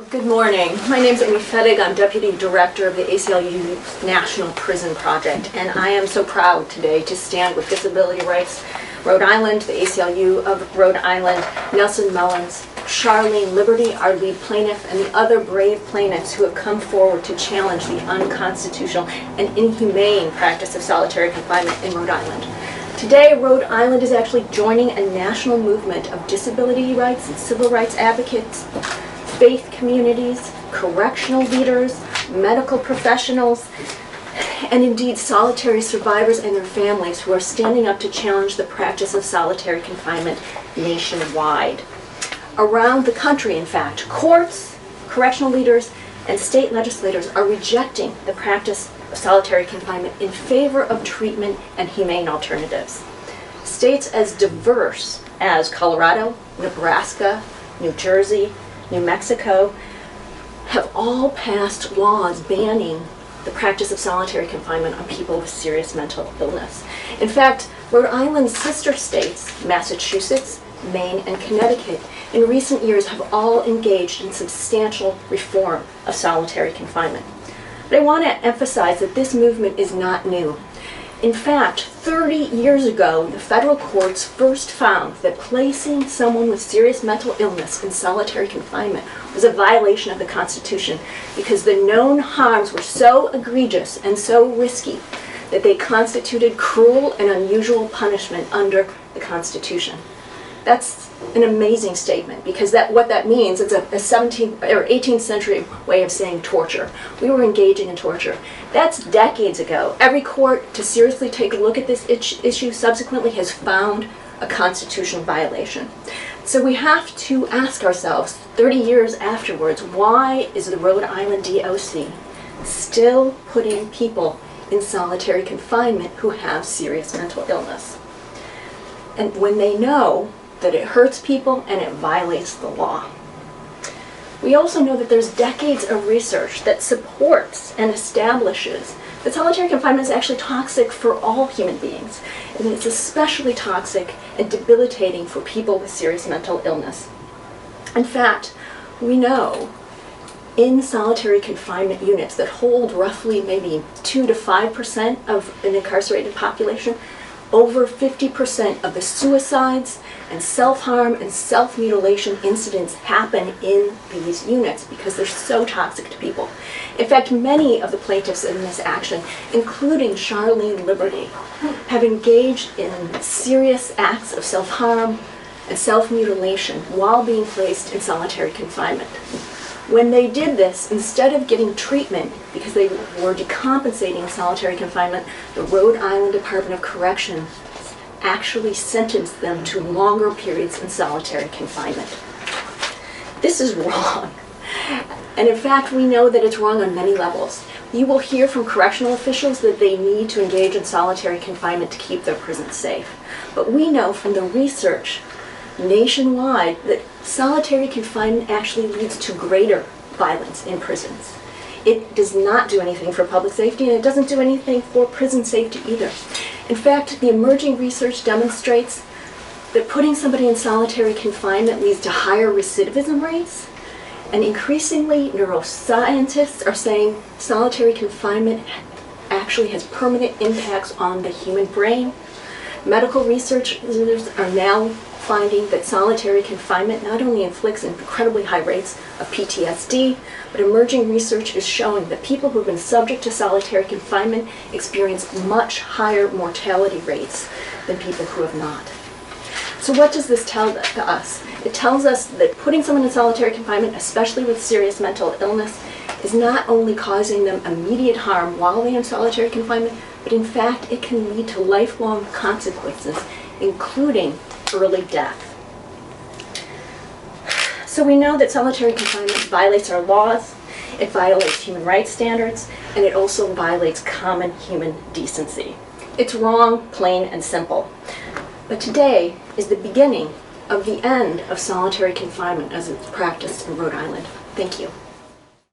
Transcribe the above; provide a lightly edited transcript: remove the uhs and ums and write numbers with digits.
Good morning. My name is Fettig. I'm Deputy Director of the ACLU National Prison Project, and I am so proud today to stand with Disability Rights Rhode Island, the ACLU of Rhode Island, Nelson Mullins, Charlene Liberty, our lead plaintiff, and the other brave plaintiffs who have come forward to challenge the unconstitutional and inhumane practice of solitary confinement in Rhode Island. Today, Rhode Island is actually joining a national movement of disability rights and civil rights advocates, faith communities, correctional leaders, medical professionals, and indeed solitary survivors and their families who are standing up to challenge the practice of solitary confinement nationwide. Around the country, in fact, courts, correctional leaders, and state legislators are rejecting the practice of solitary confinement in favor of treatment and humane alternatives. States as diverse as Colorado, Nebraska, New Jersey, New Mexico have all passed laws banning the practice of solitary confinement on people with serious mental illness. In fact, Rhode Island's sister states, Massachusetts, Maine, and Connecticut, in recent years have all engaged in substantial reform of solitary confinement. But I want to emphasize that this movement is not new. In fact, 30 years ago, the federal courts first found that placing someone with serious mental illness in solitary confinement was a violation of the Constitution because the known harms were so egregious and so risky that they constituted cruel and unusual punishment under the Constitution. That's an amazing statement because what that means is a 17th or 18th century way of saying torture. We were engaging in torture. That's decades ago. Every court to seriously take a look at this issue subsequently has found a constitutional violation. So we have to ask ourselves, 30 years afterwards, why is the Rhode Island DOC still putting people in solitary confinement who have serious mental illness? And when they know that it hurts people and it violates the law. We also know that there's decades of research that supports and establishes that solitary confinement is actually toxic for all human beings, and it's especially toxic and debilitating for people with serious mental illness. In fact, we know in solitary confinement units that hold roughly maybe 2 to 5% of an incarcerated population, over 50% of the suicides and self-harm and self-mutilation incidents happen in these units because they're so toxic to people. In fact, many of the plaintiffs in this action, including Charlene Liberty, have engaged in serious acts of self-harm and self-mutilation while being placed in solitary confinement. When they did this, instead of getting treatment because they were decompensating in solitary confinement, the Rhode Island Department of Corrections actually sentenced them to longer periods in solitary confinement. This is wrong. And in fact, we know that it's wrong on many levels. You will hear from correctional officials that they need to engage in solitary confinement to keep their prisons safe. But we know from the research nationwide that solitary confinement actually leads to greater violence in prisons. It does not do anything for public safety, and it doesn't do anything for prison safety either. In fact, the emerging research demonstrates that putting somebody in solitary confinement leads to higher recidivism rates, and increasingly neuroscientists are saying solitary confinement actually has permanent impacts on the human brain. Medical researchers are now finding that solitary confinement not only inflicts incredibly high rates of PTSD, but emerging research is showing that people who have been subject to solitary confinement experience much higher mortality rates than people who have not. So what does this tell us? It tells us that putting someone in solitary confinement, especially with serious mental illness, is not only causing them immediate harm while they're in solitary confinement, but in fact it can lead to lifelong consequences, including early death. So we know that solitary confinement violates our laws, it violates human rights standards, and it also violates common human decency. It's wrong, plain and simple. But today is the beginning of the end of solitary confinement as it's practiced in Rhode Island. Thank you.